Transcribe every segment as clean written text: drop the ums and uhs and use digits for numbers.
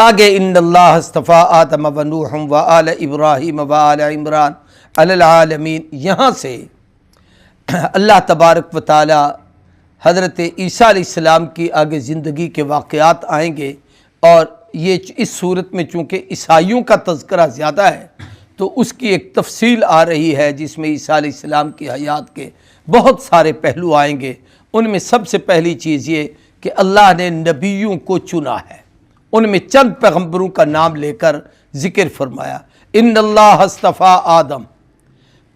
آگے ان اللہ اصطفیٰ آدم و نوح و آل ابراہیم و آل عمران علی العالمین، یہاں سے اللہ تبارک و تعالی حضرت عیسیٰ علیہ السلام کی آگے زندگی کے واقعات آئیں گے، اور یہ اس صورت میں چونکہ عیسائیوں کا تذکرہ زیادہ ہے تو اس کی ایک تفصیل آ رہی ہے جس میں عیسیٰ علیہ السلام کی حیات کے بہت سارے پہلو آئیں گے۔ ان میں سب سے پہلی چیز یہ کہ اللہ نے نبیوں کو چنا ہے، ان میں چند پیغمبروں کا نام لے کر ذکر فرمایا۔ ان اللہ اصطفیٰ آدم،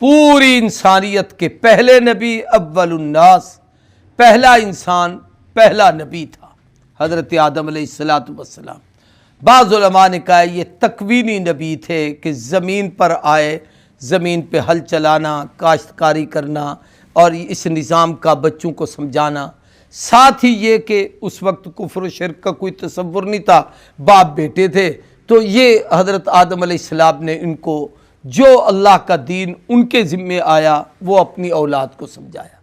پوری انسانیت کے پہلے نبی، اول الناس، پہلا انسان، پہلا نبی تھا حضرت آدم علیہ السلام۔ بعض علماء نے کہا یہ تکوینی نبی تھے کہ زمین پر آئے، زمین پہ ہل چلانا، کاشتکاری کرنا اور اس نظام کا بچوں کو سمجھانا۔ ساتھ ہی یہ کہ اس وقت کفر و شرک کا کوئی تصور نہیں تھا، باپ بیٹے تھے، تو یہ حضرت آدم علیہ السلام نے ان کو جو اللہ کا دین ان کے ذمے آیا وہ اپنی اولاد کو سمجھایا۔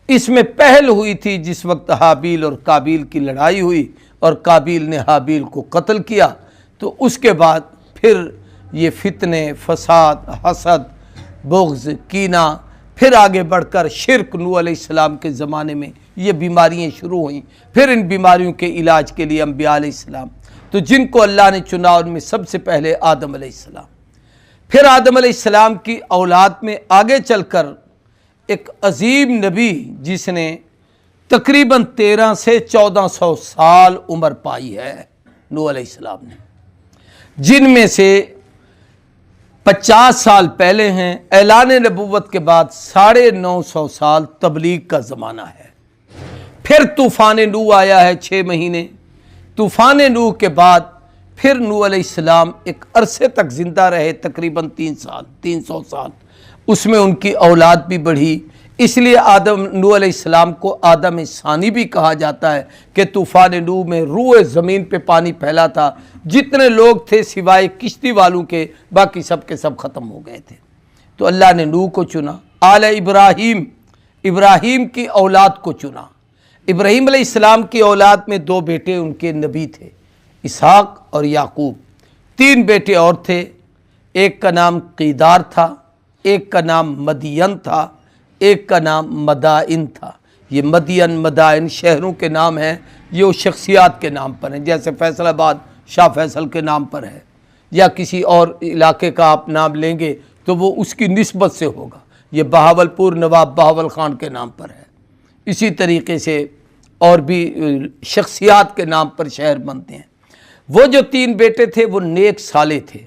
اس میں پہل ہوئی تھی جس وقت حابیل اور قابیل کی لڑائی ہوئی اور قابیل نے حابیل کو قتل کیا، تو اس کے بعد پھر یہ فتنے، فساد، حسد، بغض، کینہ، پھر آگے بڑھ کر شرک نوح علیہ السلام کے زمانے میں یہ بیماریاں شروع ہوئیں، پھر ان بیماریوں کے علاج کے لیے انبیاء علیہ السلام، تو جن کو اللہ نے چنا ان میں سب سے پہلے آدم علیہ السلام۔ پھر آدم علیہ السلام کی اولاد میں آگے چل کر ایک عظیم نبی جس نے تقریباً 1300 سے 1400 سال عمر پائی ہے نوح علیہ السلام نے، جن میں سے 50 سال پہلے ہیں اعلان نبوت کے بعد 950 سال تبلیغ کا زمانہ ہے۔ پھر طوفان نوح آیا ہے 6 مہینے، طوفان نوح کے بعد پھر نوح علیہ السلام ایک عرصے تک زندہ رہے، تقریباً 300 سال، اس میں ان کی اولاد بھی بڑھی، اس لیے نوح علیہ السلام کو آدم ثانی بھی کہا جاتا ہے کہ طوفان نوح میں روئے زمین پہ پانی پھیلا تھا، جتنے لوگ تھے سوائے کشتی والوں کے باقی سب کے سب ختم ہو گئے تھے۔ تو اللہ نے نوح کو چنا، آل ابراہیم، ابراہیم کی اولاد کو چنا۔ ابراہیم علیہ السلام کی اولاد میں 2 بیٹے ان کے نبی تھے، اسحاق اور یعقوب۔ 3 بیٹے اور تھے، ایک کا نام قیدار تھا، ایک کا نام مدین تھا، ایک کا نام مدائن تھا۔ یہ مدین، مدائن شہروں کے نام ہیں، یہ وہ شخصیات کے نام پر ہیں، جیسے فیصل آباد شاہ فیصل کے نام پر ہے، یا کسی اور علاقے کا آپ نام لیں گے تو وہ اس کی نسبت سے ہوگا۔ یہ بہاولپور نواب بہاول خان کے نام پر ہے۔ اسی طریقے سے اور بھی شخصیات کے نام پر شہر بنتے ہیں۔ وہ جو 3 بیٹے تھے وہ نیک صالح تھے،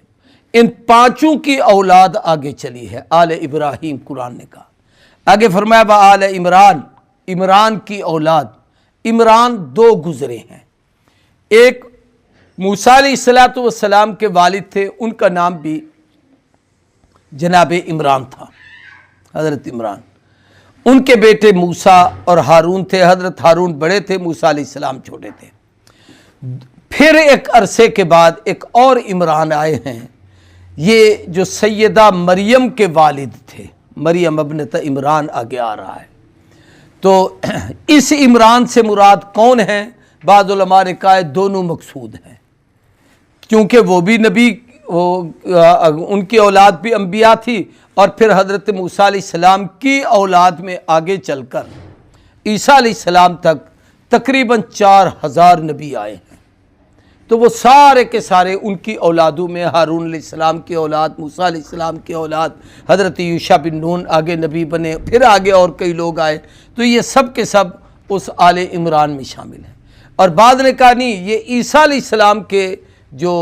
ان 5 کی اولاد آگے چلی ہے، آل ابراہیم قرآن نے کہا۔ آگے فرمایا با آل عمران، عمران کی اولاد۔ عمران 2 گزرے ہیں، ایک موسیٰ علیہ السلام کے والد تھے، ان کا نام بھی جناب عمران تھا، حضرت عمران۔ ان کے بیٹے موسیٰ اور ہارون تھے، حضرت ہارون بڑے تھے، موسیٰ علیہ السلام چھوٹے تھے۔ پھر ایک عرصے کے بعد ایک اور عمران آئے ہیں، یہ جو سیدہ مریم کے والد تھے، مریم ابنت عمران آگے آ رہا ہے۔ تو اس عمران سے مراد کون ہیں؟ بعض علماء نے کہا دونوں مقصود ہیں، کیونکہ وہ بھی نبی، ان کی اولاد بھی انبیاء تھی، اور پھر حضرت موسیٰ علیہ السلام کی اولاد میں آگے چل کر عیسیٰ علیہ السلام تک تقریباً 4000 نبی آئے ہیں۔ تو وہ سارے کے سارے ان کی اولادوں میں ہارون علیہ السلام کی اولاد، موسیٰ علیہ السلام کی اولاد، حضرت یوشع بن نون آگے نبی بنے، پھر آگے اور کئی لوگ آئے، تو یہ سب کے سب اس آل عمران میں شامل ہیں۔ اور بعد نے کہا نہیں، یہ عیسیٰ علیہ السلام کے جو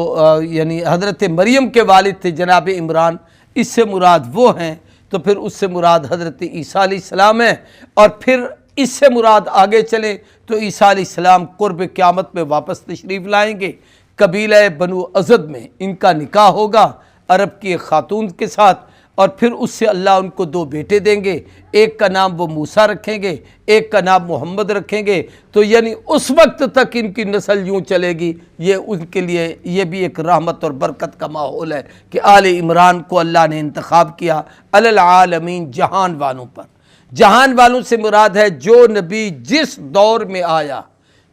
یعنی حضرت مریم کے والد تھے جناب عمران، اس سے مراد وہ ہیں، تو پھر اس سے مراد حضرت عیسیٰ علیہ السلام ہیں، اور پھر اس سے مراد آگے چلیں تو عیسیٰ علیہ السلام قرب قیامت میں واپس تشریف لائیں گے، قبیلہ بنو ازد میں ان کا نکاح ہوگا عرب کی ایک خاتون کے ساتھ، اور پھر اس سے اللہ ان کو 2 بیٹے دیں گے، ایک کا نام وہ موسیٰ رکھیں گے، ایک کا نام محمد رکھیں گے۔ تو یعنی اس وقت تک ان کی نسل یوں چلے گی، یہ ان کے لیے یہ بھی ایک رحمت اور برکت کا ماحول ہے کہ آل عمران کو اللہ نے انتخاب کیا علی العالمین، جہان والوں پر۔ جہان والوں سے مراد ہے جو نبی جس دور میں آیا،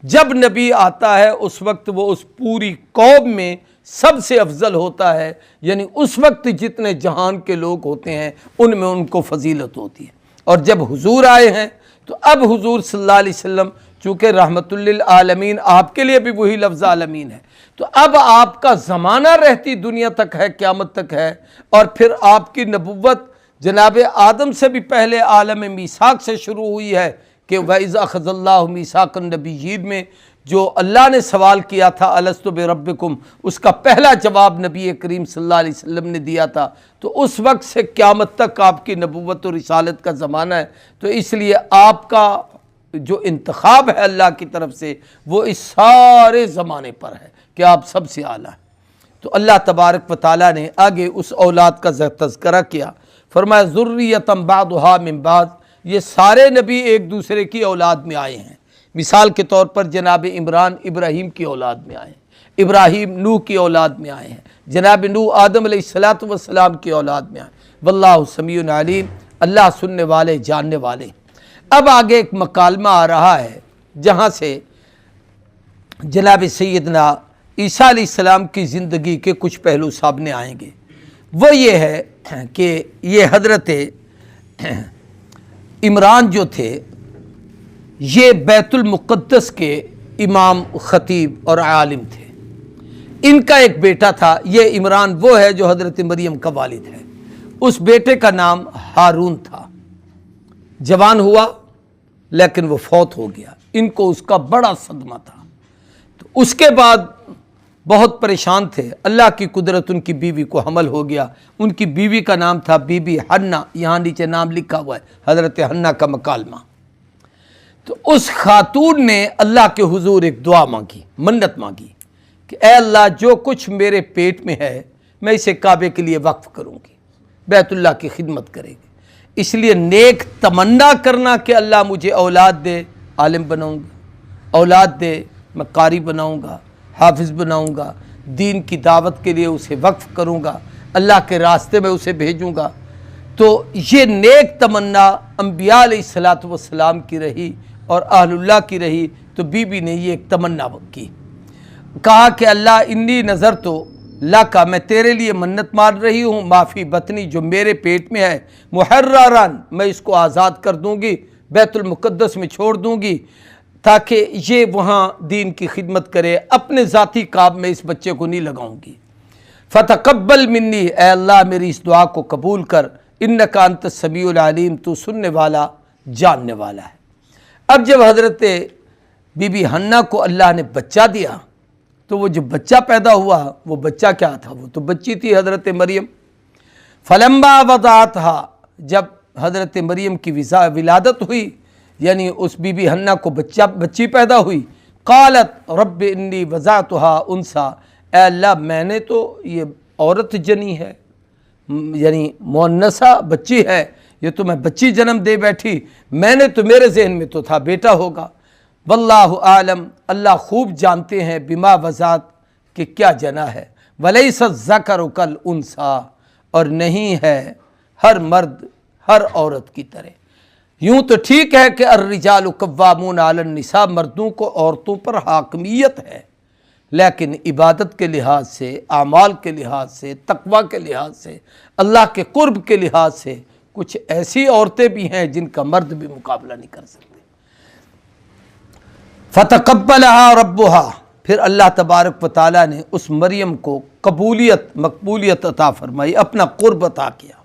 جب نبی آتا ہے اس وقت وہ اس پوری قوم میں سب سے افضل ہوتا ہے، یعنی اس وقت جتنے جہان کے لوگ ہوتے ہیں ان میں ان کو فضیلت ہوتی ہے۔ اور جب حضور آئے ہیں تو اب حضور صلی اللہ علیہ وسلم چونکہ رحمت للعالمین، آپ کے لیے بھی وہی لفظ عالمین ہے، تو اب آپ کا زمانہ رہتی دنیا تک ہے، قیامت تک ہے، اور پھر آپ کی نبوت جناب آدم سے بھی پہلے عالم میثاق سے شروع ہوئی ہے کہ وَإِذْ أَخَذَ اللَّهُ مِيثَاقَ النَّبِيِّينَ میں جو اللہ نے سوال کیا تھا الست بربکم، اس کا پہلا جواب نبی کریم صلی اللہ علیہ وسلم نے دیا تھا۔ تو اس وقت سے قیامت تک آپ کی نبوت و رسالت کا زمانہ ہے، تو اس لیے آپ کا جو انتخاب ہے اللہ کی طرف سے وہ اس سارے زمانے پر ہے کہ آپ سب سے اعلیٰ ہیں۔ تو اللہ تبارک و تعالیٰ نے آگے اس اولاد کا تذکرہ کیا، فرمایا ذریۃ بعضھا من بعض، یہ سارے نبی ایک دوسرے کی اولاد میں آئے ہیں۔ مثال کے طور پر جناب عمران ابراہیم کی اولاد میں آئے ہیں، ابراہیم نوح کی اولاد میں آئے ہیں، جناب نوح آدم علیہ السلام کی اولاد میں آئے ہیں۔ واللہ سمیع علیم، اللہ سننے والے جاننے والے۔ اب آگے ایک مکالمہ آ رہا ہے جہاں سے جناب سیدنا عیسیٰ علیہ السلام کی زندگی کے کچھ پہلو سامنے آئیں گے۔ وہ یہ ہے کہ یہ حضرت عمران جو تھے یہ بیت المقدس کے امام، خطیب اور عالم تھے۔ ان کا ایک بیٹا تھا، یہ عمران وہ ہے جو حضرت مریم کا والد ہے۔ اس بیٹے کا نام ہارون تھا۔ جوان ہوا لیکن وہ فوت ہو گیا، ان کو اس کا بڑا صدمہ تھا۔ تو اس کے بعد بہت پریشان تھے، اللہ کی قدرت ان کی بیوی کو حمل ہو گیا۔ ان کی بیوی کا نام تھا بی بی حنہ، یہاں نیچے نام لکھا ہوا ہے، حضرت حنہ کا مکالمہ۔ تو اس خاتون نے اللہ کے حضور ایک دعا مانگی، منت مانگی کہ اے اللہ جو کچھ میرے پیٹ میں ہے میں اسے کعبے کے لیے وقف کروں گی، بیت اللہ کی خدمت کرے گی۔ اس لیے نیک تمنا کرنا کہ اللہ مجھے اولاد دے، عالم بناؤں گا، اولاد دے میں قاری بناؤں گا، حافظ بناؤں گا، دین کی دعوت کے لیے اسے وقف کروں گا، اللہ کے راستے میں اسے بھیجوں گا۔ تو یہ نیک تمنا انبیاء علیہ السلام کی رہی اور اہل اللہ کی رہی۔ تو بی بی نے یہ ایک تمنا کی، کہا کہ اللہ انی نظر تو لاکا، میں تیرے لیے منت مار رہی ہوں، معافی بطنی جو میرے پیٹ میں ہے، محرران میں اس کو آزاد کر دوں گی، بیت المقدس میں چھوڑ دوں گی تاکہ یہ وہاں دین کی خدمت کرے، اپنے ذاتی کام میں اس بچے کو نہیں لگاؤں گی۔ فتقبل منی، اے اللہ میری اس دعا کو قبول کر، انکا انت السمیع العلیم، تو سننے والا جاننے والا ہے۔ اب جب حضرت بی بی حنہ کو اللہ نے بچہ دیا تو وہ جو بچہ پیدا ہوا وہ بچہ کیا تھا؟ وہ تو بچی تھی حضرت مریم۔ فلما وضعتھا، جب حضرت مریم کی ولادت ہوئی، یعنی اس بی بی حنہ کو بچی پیدا ہوئی، قالت رب انی وضعتھا انثی، اے اللہ میں نے تو یہ عورت جنی ہے، یعنی مؤنثہ بچی ہے، یہ تو میں بچی جنم دے بیٹھی، میں نے تو میرے ذہن میں تو تھا بیٹا ہوگا۔ واللہ عالم، اللہ خوب جانتے ہیں، بما وضعت کہ کیا جنا ہے، ولیس الذکر کالانثی، اور نہیں ہے ہر مرد ہر عورت کی طرح۔ یوں تو ٹھیک ہے کہ الرجال قوامون علی النساء، مردوں کو عورتوں پر حاکمیت ہے، لیکن عبادت کے لحاظ سے، اعمال کے لحاظ سے، تقوی کے لحاظ سے، اللہ کے قرب کے لحاظ سے کچھ ایسی عورتیں بھی ہیں جن کا مرد بھی مقابلہ نہیں کر سکتے۔ فتقبلها ربها، پھر اللہ تبارک و تعالیٰ نے اس مریم کو مقبولیت عطا فرمائی، اپنا قرب عطا کیا۔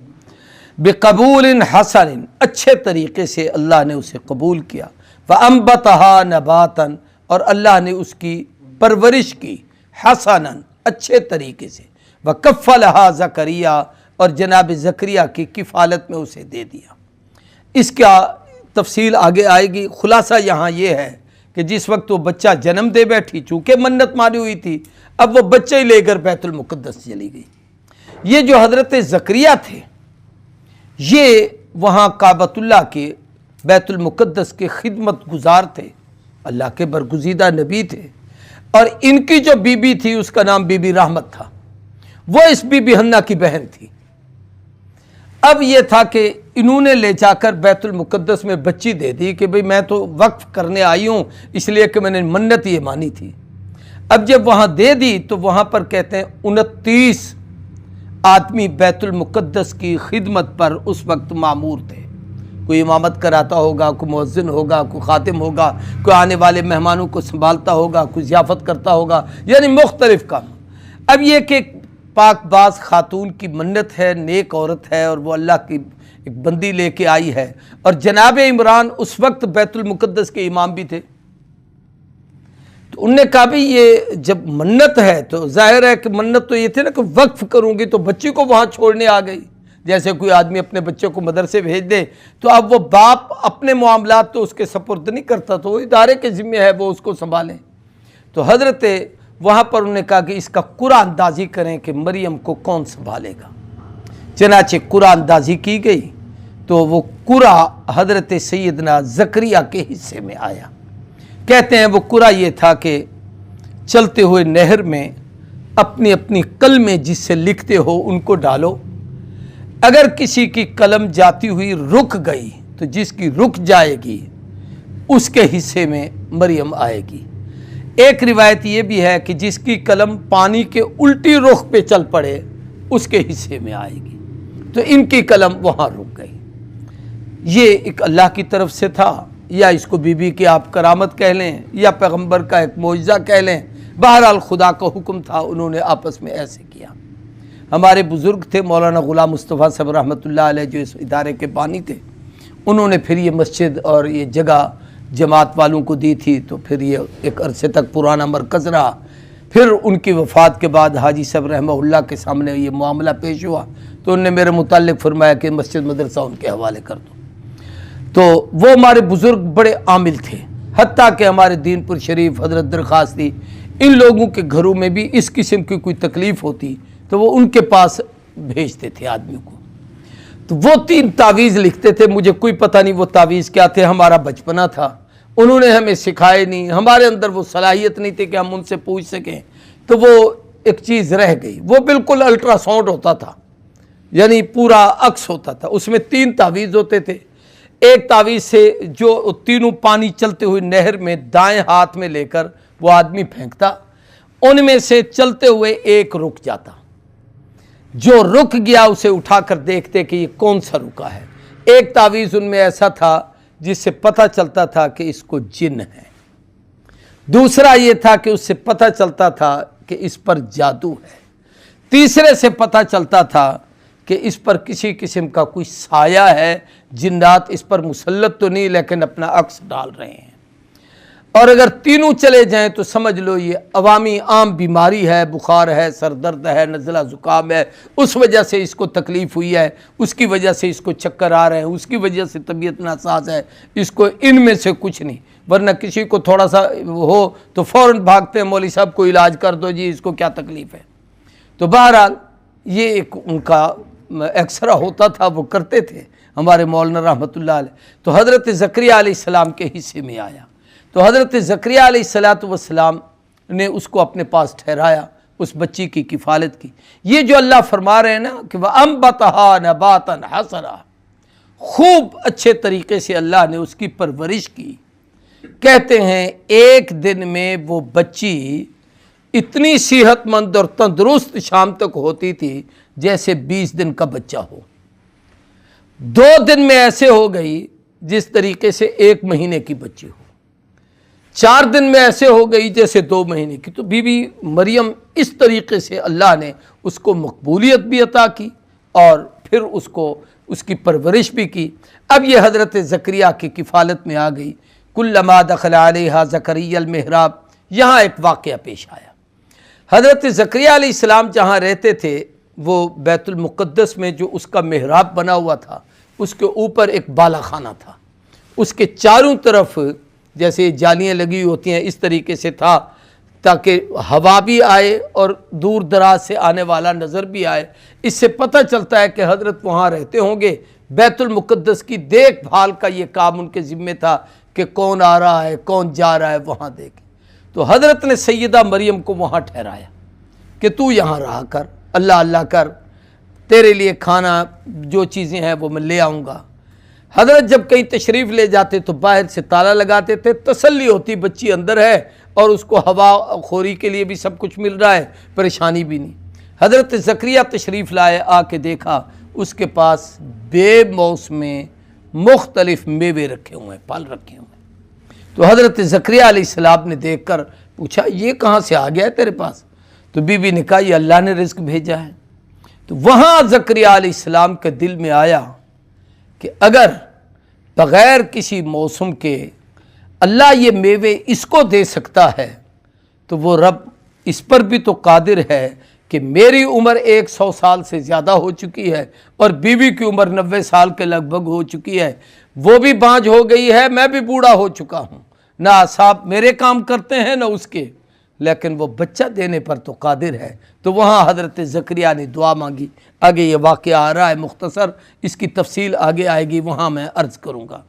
بقبول حسن، اچھے طریقے سے اللہ نے اسے قبول کیا۔ وانبتها نباتا، اور اللہ نے اس کی پرورش کی، حسنا اچھے طریقے سے۔ وکفلها زکریا، اور جناب زکریا کی کفالت میں اسے دے دیا۔ اس کا تفصیل آگے آئے گی۔ خلاصہ یہاں یہ ہے کہ جس وقت وہ بچہ جنم دے بیٹھی، چونکہ منت مانی ہوئی تھی، اب وہ بچہ ہی لے کر بیت المقدس چلی گئی۔ یہ جو حضرت زکریا تھے یہ وہاں کعبۃ اللہ کے بیت المقدس کے خدمت گزار تھے، اللہ کے برگزیدہ نبی تھے، اور ان کی جو بی بی تھی اس کا نام بی بی رحمت تھا، وہ اس بی بی حنہ کی بہن تھی۔ اب یہ تھا کہ انہوں نے لے جا کر بیت المقدس میں بچی دے دی کہ بھئی میں تو وقف کرنے آئی ہوں، اس لیے کہ میں نے منت یہ مانی تھی۔ اب جب وہاں دے دی تو وہاں پر کہتے ہیں 29 آدمی بیت المقدس کی خدمت پر اس وقت معمور تھے۔ کوئی امامت کراتا ہوگا، کوئی مؤذن ہوگا، کوئی خاتم ہوگا، کوئی آنے والے مہمانوں کو سنبھالتا ہوگا، کوئی ضیافت کرتا ہوگا، یعنی مختلف کام۔ اب یہ کہ پاک باز خاتون کی منت ہے، نیک عورت ہے، اور وہ اللہ کی ایک بندی لے کے آئی ہے، اور جناب عمران اس وقت بیت المقدس کے امام بھی تھے۔ تو انہوں نے کہا بھی یہ جب منت ہے تو ظاہر ہے کہ منت تو یہ تھے نا کہ وقف کروں گی، تو بچی کو وہاں چھوڑنے آ گئی۔ جیسے کوئی آدمی اپنے بچے کو مدرسے بھیج دے تو اب وہ باپ اپنے معاملات تو اس کے سپرد نہیں کرتا، تو وہ ادارے کے ذمہ ہے وہ اس کو سنبھالیں۔ تو حضرت وہاں پر انہوں نے کہا کہ اس کا قرآن اندازی کریں کہ مریم کو کون سنبھالے گا۔ چنانچہ قرآن اندازی کی گئی تو وہ قرآن حضرت سیدنا زکریا کے حصے میں آیا۔ کہتے ہیں وہ قرآن یہ تھا کہ چلتے ہوئے نہر میں اپنی اپنی قلمیں جس سے لکھتے ہو ان کو ڈالو، اگر کسی کی قلم جاتی ہوئی رک گئی تو جس کی رک جائے گی اس کے حصے میں مریم آئے گی۔ ایک روایت یہ بھی ہے کہ جس کی قلم پانی کے الٹی رخ پہ چل پڑے اس کے حصے میں آئے گی، تو ان کی قلم وہاں رک گئی۔ یہ ایک اللہ کی طرف سے تھا، یا اس کو بی بی کی آپ کرامت کہہ لیں، یا پیغمبر کا ایک معجزہ کہہ لیں، بہرحال خدا کا حکم تھا، انہوں نے آپس میں ایسے کیا۔ ہمارے بزرگ تھے مولانا غلام مصطفیٰ صاحب رحمۃ اللہ علیہ، جو اس ادارے کے بانی تھے، انہوں نے پھر یہ مسجد اور یہ جگہ جماعت والوں کو دی تھی، تو پھر یہ ایک عرصے تک پرانا مرکز رہا۔ پھر ان کی وفات کے بعد حاجی صاحب رحمہ اللہ کے سامنے یہ معاملہ پیش ہوا، تو انہوں نے میرے متعلق فرمایا کہ مسجد مدرسہ ان کے حوالے کر دو۔ تو وہ ہمارے بزرگ بڑے عامل تھے، حتیٰ کہ ہمارے دین پور شریف حضرت درخواستی، ان لوگوں کے گھروں میں بھی اس قسم کی کوئی تکلیف ہوتی تو وہ ان کے پاس بھیجتے تھے آدمیوں کو۔ تو وہ 3 تعویذ لکھتے تھے، مجھے کوئی پتہ نہیں وہ تعویذ کیا تھے، ہمارا بچپنا تھا، انہوں نے ہمیں سکھائے نہیں، ہمارے اندر وہ صلاحیت نہیں تھی کہ ہم ان سے پوچھ سکیں، تو وہ ایک چیز رہ گئی۔ وہ بالکل الٹرا ساؤنڈ ہوتا تھا، یعنی پورا عکس ہوتا تھا، اس میں 3 تعویذ ہوتے تھے۔ ایک تعویذ سے جو تینوں پانی چلتے ہوئے نہر میں دائیں ہاتھ میں لے کر وہ آدمی پھینکتا، ان میں سے چلتے ہوئے ایک رک جاتا، جو رک گیا اسے اٹھا کر دیکھتے کہ یہ کون سا رکا ہے۔ ایک تعویذ ان میں ایسا تھا جس سے پتہ چلتا تھا کہ اس کو جن ہے، دوسرا یہ تھا کہ اس سے پتہ چلتا تھا کہ اس پر جادو ہے، تیسرے سے پتہ چلتا تھا کہ اس پر کسی قسم کا کوئی سایہ ہے، جنات اس پر مسلط تو نہیں لیکن اپنا عکس ڈال رہے ہیں۔ اور اگر تینوں چلے جائیں تو سمجھ لو یہ عوامی عام بیماری ہے، بخار ہے، سر درد ہے، نزلہ زکام ہے، اس وجہ سے اس کو تکلیف ہوئی ہے، اس کی وجہ سے اس کو چکر آ رہے ہیں، اس کی وجہ سے طبیعت ناساز ہے، اس کو ان میں سے کچھ نہیں۔ ورنہ کسی کو تھوڑا سا ہو تو فوراً بھاگتے ہیں مولوی صاحب کو علاج کر دو جی، اس کو کیا تکلیف ہے۔ تو بہرحال یہ ایک ان کا ایکسرا ہوتا تھا، وہ کرتے تھے ہمارے مولانا رحمۃ اللہ علیہ۔ تو حضرت زکریا علیہ السلام کے حصے میں آیا، تو حضرت زکریا علیہ السلام نے اس کو اپنے پاس ٹھہرایا، اس بچی کی کفالت کی۔ یہ جو اللہ فرما رہے ہیں نا کہ وَأَنبَتَهَا نَبَاتًا حَسَنًا، خوب اچھے طریقے سے اللہ نے اس کی پرورش کی۔ کہتے ہیں ایک دن میں وہ بچی اتنی صحت مند اور تندرست شام تک ہوتی تھی جیسے 20 دن کا بچہ ہو، 2 دن میں ایسے ہو گئی جس طریقے سے 1 مہینے کی بچی ہو، 4 دن میں ایسے ہو گئی جیسے 2 مہینے کی۔ تو بی بی مریم اس طریقے سے اللہ نے اس کو مقبولیت بھی عطا کی اور پھر اس کو اس کی پرورش بھی کی۔ اب یہ حضرت زکریا کی کفالت میں آ گئی۔ کلما دخل علیہا زکریا المحراب، یہاں ایک واقعہ پیش آیا۔ حضرت زکریا علیہ السلام جہاں رہتے تھے وہ بیت المقدس میں جو اس کا محراب بنا ہوا تھا، اس کے اوپر ایک بالا خانہ تھا، اس کے چاروں طرف جیسے جالیاں لگی ہوتی ہیں اس طریقے سے تھا تاکہ ہوا بھی آئے اور دور دراز سے آنے والا نظر بھی آئے۔ اس سے پتہ چلتا ہے کہ حضرت وہاں رہتے ہوں گے۔ بیت المقدس کی دیکھ بھال کا یہ کام ان کے ذمہ تھا کہ کون آ رہا ہے کون جا رہا ہے وہاں دیکھیں۔ تو حضرت نے سیدہ مریم کو وہاں ٹھہرایا کہ تو یہاں رہا کر، اللہ اللہ کر، تیرے لیے کھانا جو چیزیں ہیں وہ میں لے آؤں گا۔ حضرت جب کہیں تشریف لے جاتے تو باہر سے تالا لگاتے تھے، تسلی ہوتی بچی اندر ہے اور اس کو ہوا خوری کے لیے بھی سب کچھ مل رہا ہے، پریشانی بھی نہیں۔ حضرت زکریا تشریف لائے، آ کے دیکھا اس کے پاس بے موسم میں مختلف میوے رکھے ہوئے ہیں، پھل رکھے ہوئے ہیں۔ تو حضرت زکریا علیہ السلام نے دیکھ کر پوچھا یہ کہاں سے آ گیا ہے تیرے پاس؟ تو بی بی نے کہا یہ اللہ نے رزق بھیجا ہے۔ تو وہاں زکریا علیہ السلام کے دل میں آیا کہ اگر بغیر کسی موسم کے اللہ یہ میوے اس کو دے سکتا ہے تو وہ رب اس پر بھی تو قادر ہے کہ میری عمر 100 سال سے زیادہ ہو چکی ہے اور بیوی کی عمر 90 سال کے لگ بھگ ہو چکی ہے، وہ بھی بانجھ ہو گئی ہے، میں بھی بوڑھا ہو چکا ہوں، نہ اصحاب میرے کام کرتے ہیں نہ اس کے، لیکن وہ بچہ دینے پر تو قادر ہے۔ تو وہاں حضرت زکریا نے دعا مانگی۔ آگے یہ واقعہ آ رہا ہے مختصر، اس کی تفصیل آگے آئے گی، وہاں میں عرض کروں گا۔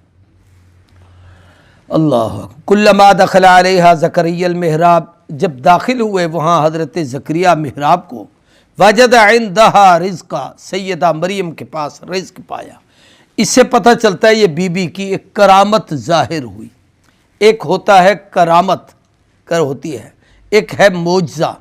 اللہ کلما دخل علیہا زکریا المحراب، جب داخل ہوئے وہاں حضرت زکریا محراب کو، وجد عندہا رزقا، سیدہ مریم کے پاس رزق پایا۔ اس سے پتہ چلتا ہے یہ بی بی کی ایک کرامت ظاہر ہوئی۔ ایک ہوتا ہے کرامت ہوتی ہے، ایک ہے معجزہ۔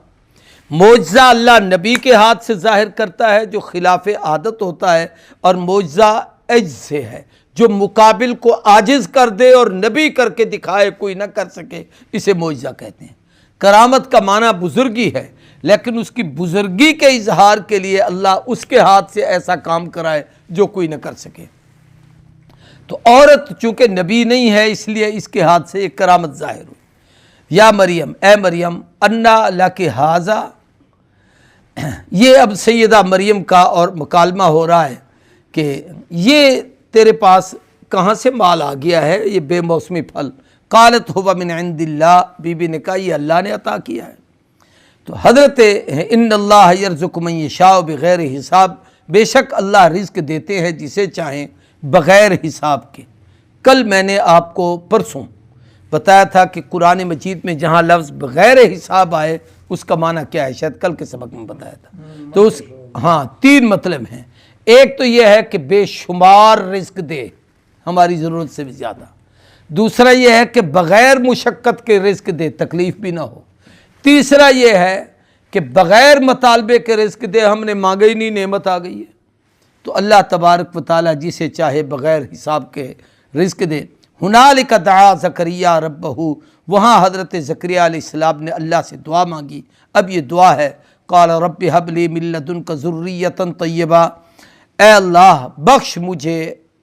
معجزہ اللہ نبی کے ہاتھ سے ظاہر کرتا ہے جو خلاف عادت ہوتا ہے، اور معجزہ عجز سے ہے جو مقابل کو عاجز کر دے اور نبی کر کے دکھائے، کوئی نہ کر سکے، اسے معجزہ کہتے ہیں۔ کرامت کا معنی بزرگی ہے، لیکن اس کی بزرگی کے اظہار کے لیے اللہ اس کے ہاتھ سے ایسا کام کرائے جو کوئی نہ کر سکے۔ تو عورت چونکہ نبی نہیں ہے اس لیے اس کے ہاتھ سے ایک کرامت ظاہر ہوئی۔ یا مریم، اے مریم، انا لک ھذا، یہ اب سیدہ مریم کا اور مکالمہ ہو رہا ہے کہ یہ تیرے پاس کہاں سے مال آ گیا ہے، یہ بے موسمی پھل۔ قالت ھو من عند اللہ، بی بی نے کہا یہ اللہ نے عطا کیا ہے۔ تو حضرت ان اللہ یرزق من یشاء بغیر حساب، بے شک اللہ رزق دیتے ہیں جسے چاہیں بغیر حساب کے۔ کل میں نے آپ کو پرسوں بتایا تھا کہ قرآن مجید میں جہاں لفظ بغیر حساب آئے اس کا معنی کیا ہے، شاید کل کے سبق میں بتایا تھا۔ تو اس 3 مطلب ہیں۔ ایک تو یہ ہے کہ بے شمار رزق دے، ہماری ضرورت سے بھی زیادہ۔ دوسرا یہ ہے کہ بغیر مشقت کے رزق دے، تکلیف بھی نہ ہو۔ تیسرا یہ ہے کہ بغیر مطالبے کے رزق دے، ہم نے مانگا ہی نہیں، نعمت آ گئی ہے۔ تو اللہ تبارک و تعالیٰ جسے چاہے بغیر حساب کے رزق دے۔ ہنالک دعا زکریا ربہ، وہاں حضرت زکریا علیہ السلام نے اللہ سے دعا مانگی۔ اب یہ دعا ہے، قال رب ہب لی من لدنک ذریۃ طیبہ، اے اللہ بخش مجھے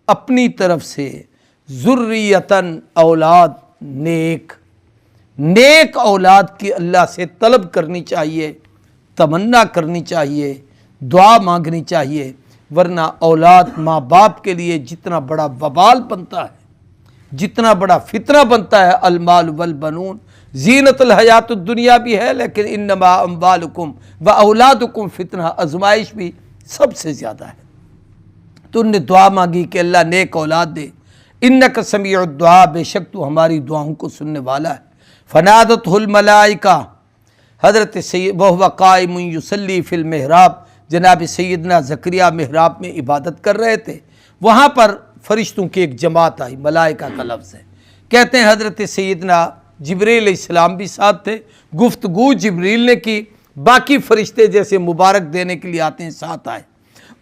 اپنی طرف سے ذریۃً اولاد نیک۔ نیک اولاد کی اللہ سے طلب کرنی چاہیے، تمنا کرنی چاہیے، دعا مانگنی چاہیے، ورنہ اولاد ماں باپ کے لیے جتنا بڑا وبال بنتا ہے، جتنا بڑا فتنہ بنتا ہے۔ المال والبنون زینت الحیات الدنیا بھی ہے، لیکن انما اموالکم و اولادکم فتنہ، آزمائش بھی سب سے زیادہ ہے۔ تو انہوں نے دعا مانگی کہ اللہ نیک اولاد دے۔ انک سمیع الدعاء، بے شک تو ہماری دعاؤں کو سننے والا ہے۔ فنادتہ الملائکہ، حضرت وہو قائم یصلی فی المحراب، جناب سیدنا زکریا محراب میں عبادت کر رہے تھے، وہاں پر فرشتوں کی ایک جماعت آئی، ملائکہ کا لفظ ہے۔ کہتے ہیں حضرت سیدنا جبریل علیہ السلام بھی ساتھ تھے، گفتگو جبریل نے کی، باقی فرشتے جیسے مبارک دینے کے لیے آتے ہیں ساتھ آئے۔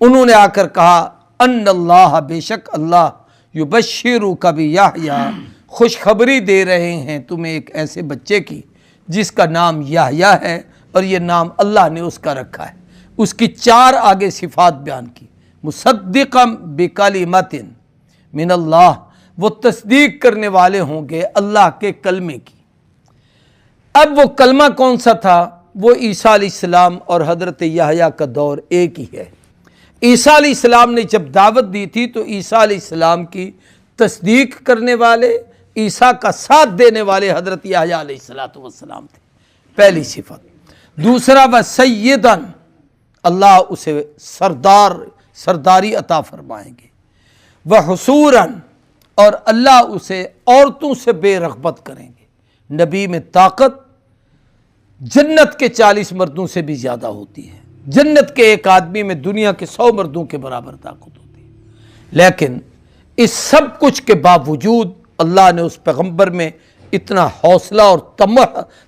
انہوں نے آ کر کہا ان اللہ، بے شک اللہ، یبشرک بیحییٰ، خوشخبری دے رہے ہیں تمہیں ایک ایسے بچے کی جس کا نام یحییٰ ہے، اور یہ نام اللہ نے اس کا رکھا ہے۔ اس کی 4 آگے صفات بیان کی۔ مصدقا بکلمۃ من اللہ، وہ تصدیق کرنے والے ہوں گے اللہ کے کلمے کی۔ اب وہ کلمہ کون سا تھا؟ وہ عیسیٰ علیہ السلام اور حضرت یحییٰ کا دور ایک ہی ہے۔ عیسیٰ علیہ السلام نے جب دعوت دی تھی تو عیسیٰ علیہ السلام کی تصدیق کرنے والے، عیسیٰ کا ساتھ دینے والے حضرت یحییٰ علیہ السلام تھے، پہلی صفت۔ دوسرا وہ سیدن، اللہ اسے سرداری عطا فرمائیں گے، وہ حصوراً، اور اللہ اسے عورتوں سے بے رغبت کریں گے۔ نبی میں طاقت جنت کے 40 مردوں سے بھی زیادہ ہوتی ہے۔ جنت کے ایک آدمی میں دنیا کے 100 مردوں کے برابر طاقت ہوتی ہے، لیکن اس سب کچھ کے باوجود اللہ نے اس پیغمبر میں اتنا حوصلہ اور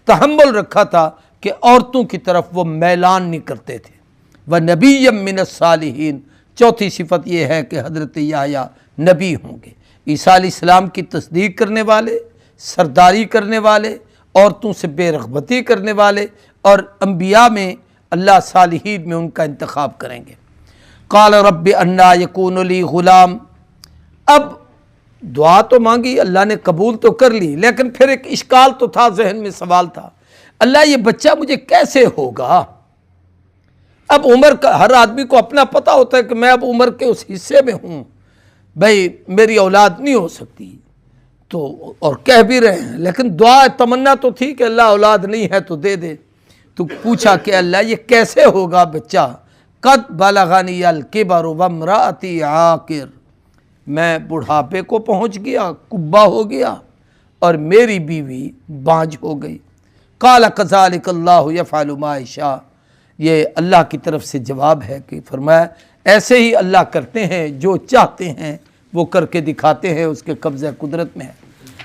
تحمل رکھا تھا کہ عورتوں کی طرف وہ میلان نہیں کرتے تھے۔ وَنَبِيًّا مِّنَ الصَّالِحِينَ، چوتھی صفت یہ ہے کہ حضرت یحییٰ نبی ہوں گے، عیسیٰ علیہ السلام کی تصدیق کرنے والے، سرداری کرنے والے، عورتوں سے بے رغبتی کرنے والے، اور انبیاء میں اللہ صالحین میں ان کا انتخاب کریں گے۔ قال رب انا یکون لی غلام، اب دعا تو مانگی، اللہ نے قبول تو کر لی، لیکن پھر ایک اشکال تو تھا، ذہن میں سوال تھا، اللہ یہ بچہ مجھے کیسے ہوگا؟ اب عمر کا ہر آدمی کو اپنا پتہ ہوتا ہے کہ میں اب عمر کے اس حصے میں ہوں، بھائی میری اولاد نہیں ہو سکتی، تو اور کہہ بھی رہے ہیں، لیکن دعا تمنا تو تھی کہ اللہ اولاد نہیں ہے تو دے دے۔ تو پوچھا کہ اللہ یہ کیسے ہوگا بچہ؟ قد بلغنی الکبر وامرأتی عاقر، میں بڑھاپے کو پہنچ گیا، کبا ہو گیا، اور میری بیوی بانجھ ہو گئی۔ قال کذالک اللہ یفعل ما یشاء، یہ اللہ کی طرف سے جواب ہے کہ فرمایا ایسے ہی اللہ کرتے ہیں، جو چاہتے ہیں وہ کر کے دکھاتے ہیں، اس کے قبضہ قدرت میں ہے۔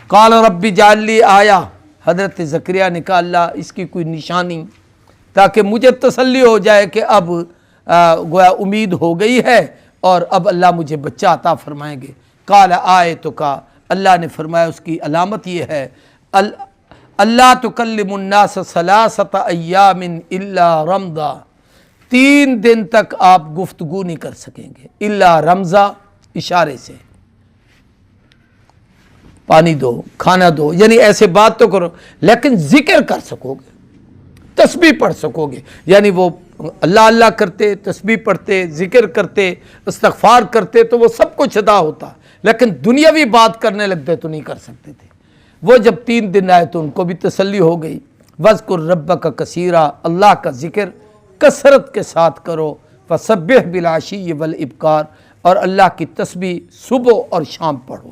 قال رب اجعل لی آیہ، حضرت زکریا نے کہا اللہ اس کی کوئی نشانی، تاکہ مجھے تسلی ہو جائے کہ اب گویا امید ہو گئی ہے اور اب اللہ مجھے بچہ عطا فرمائیں گے۔ قال آیتک، اللہ نے فرمایا اس کی علامت یہ ہے اللہ تکلم الناس ثلاثۃ ایام الا رمضا، 3 دن تک آپ گفتگو نہیں کر سکیں گے، الا رمضا اشارے سے، پانی دو، کھانا دو، یعنی ایسے بات تو کرو، لیکن ذکر کر سکو گے، تسبیح پڑھ سکو گے، یعنی وہ اللہ اللہ کرتے، تسبیح پڑھتے، ذکر کرتے، استغفار کرتے تو وہ سب کچھ ادا ہوتا، لیکن دنیاوی بات کرنے لگتے تو نہیں کر سکتے تھے۔ وہ جب 3 دن آئے تو ان کو بھی تسلی ہو گئی۔ وَاذْكُرْ رَبَّكَ کثیرا، اللہ کا ذکر کثرت کے ساتھ کرو، فَسَبِّحْ بِالْعَشِيِّ وَالْإِبْكَارِ، اور اللہ کی تسبیح صبح اور شام پڑھو۔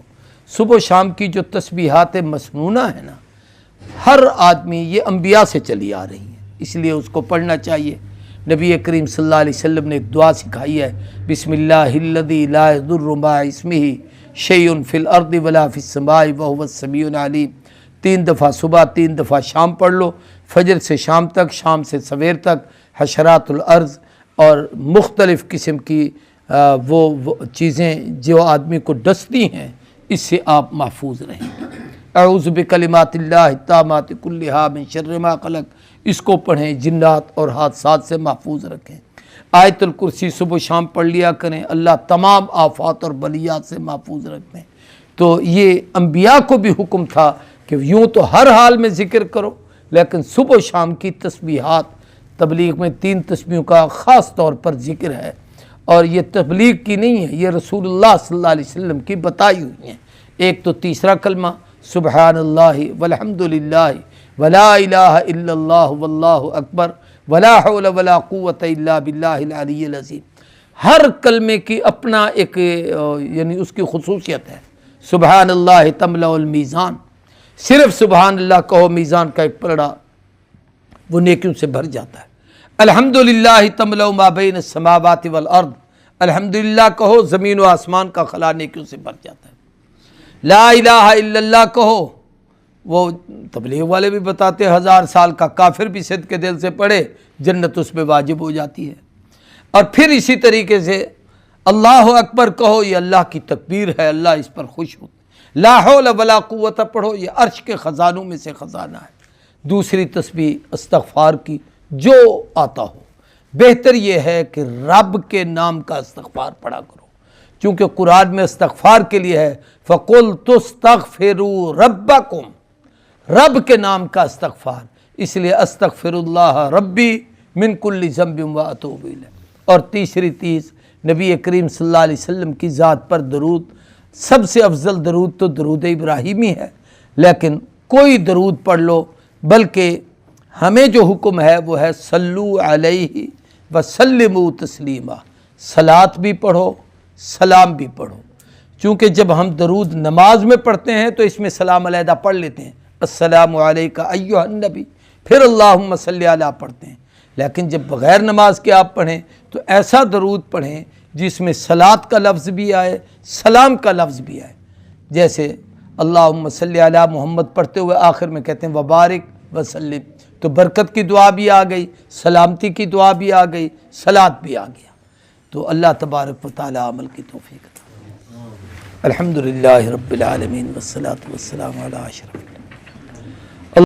صبح و شام کی جو تسبیحات مسنونہ ہیں نا، ہر آدمی یہ انبیاء سے چلی آ رہی ہیں، اس لیے اس کو پڑھنا چاہیے۔ نبی کریم صلی اللہ علیہ وسلم نے ایک دعا سکھائی ہے، بسم اللہ الذی لا یضر مع اسمہ شیء فی الارض ولا فی السماء وہو السمیع العلیم، 3 دفعہ صبح، 3 دفعہ شام پڑھ لو، فجر سے شام تک، شام سے سویر تک، حشرات الارض اور مختلف قسم کی وہ چیزیں جو آدمی کو ڈستی ہیں، اس سے آپ محفوظ رہیں۔ اعوذ بکلمات اللہ التامات کلھا من شر ما خلق، اس کو پڑھیں، جنات اور حادثات سے محفوظ رکھیں۔ آیت الکرسی صبح شام پڑھ لیا کریں، اللہ تمام آفات اور بلیات سے محفوظ رکھیں۔ تو یہ انبیاء کو بھی حکم تھا کہ یوں تو ہر حال میں ذکر کرو، لیکن صبح و شام کی تسبیحات، تبلیغ میں 3 تسبیحوں کا خاص طور پر ذکر ہے، اور یہ تبلیغ کی نہیں ہے، یہ رسول اللہ صلی اللہ علیہ وسلم کی بتائی ہوئی ہیں۔ ایک تو تیسرا کلمہ سبحان اللہ والحمد للہ ولا الہ الا اللہ واللہ اکبر ولا حول ولا قوت الا باللہ العلی العظیم، ہر کلمے کی اپنا ایک یعنی اس کی خصوصیت ہے۔ سبحان اللہ تملأ المیزان، صرف سبحان اللہ کہو، میزان کا ایک پلڑا وہ نیکیوں سے بھر جاتا ہے۔ الحمدللہ تملأ ما بین السماوات والارض، الحمدللہ کہو، زمین و آسمان کا خلا نیکیوں سے بھر جاتا ہے۔ لا الہ الا اللہ کہو، وہ تبلیغ والے بھی بتاتے ہیں 1000 سال کا کافر بھی صدق کے دل سے پڑھے، جنت اس پہ واجب ہو جاتی ہے۔ اور پھر اسی طریقے سے اللہ اکبر کہو، یہ اللہ کی تکبیر ہے، اللہ اس پر خوش ہوتا ہے۔ لا حول ولا قوت پڑھو، یہ عرش کے خزانوں میں سے خزانہ ہے۔ دوسری تسبیح استغفار کی، جو آتا ہو، بہتر یہ ہے کہ رب کے نام کا استغفار پڑھا کرو، چونکہ قرآن میں استغفار کے لیے ہے فَقُلْتُ اسْتَغْفِرُوا رَبَّكُمْ، رب کے نام کا استغفار، اس لیے استغفر اللہ ربی من کل ذنب واتوب الیہ۔ اور تیسری چیز نبی کریم صلی اللہ علیہ وسلم کی ذات پر درود، سب سے افضل درود تو درود ابراہیمی ہے، لیکن کوئی درود پڑھ لو، بلکہ ہمیں جو حکم ہے وہ ہے صلو علیہ وسلموا تسلیما، صلاۃ بھی پڑھو، سلام بھی پڑھو، چونکہ جب ہم درود نماز میں پڑھتے ہیں تو اس میں سلام علیحدہ پڑھ لیتے ہیں، السلام علیکہ ایھا النبی، پھر اللہم صلی علی پڑھتے ہیں، لیکن جب بغیر نماز کے آپ پڑھیں تو ایسا درود پڑھیں جس میں صلاۃ کا لفظ بھی آئے، سلام کا لفظ بھی آئے، جیسے اللہم صلی علی محمد پڑھتے ہوئے آخر میں کہتے ہیں وبارک وسلم، تو برکت کی دعا بھی آ گئی، سلامتی کی دعا بھی آ گئی، صلاۃ بھی آ گیا۔ تو اللہ تبارک و تعالی عمل کی توفیق عطا۔ الحمدللہ رب العالمین والصلاۃ والسلام علی اشرف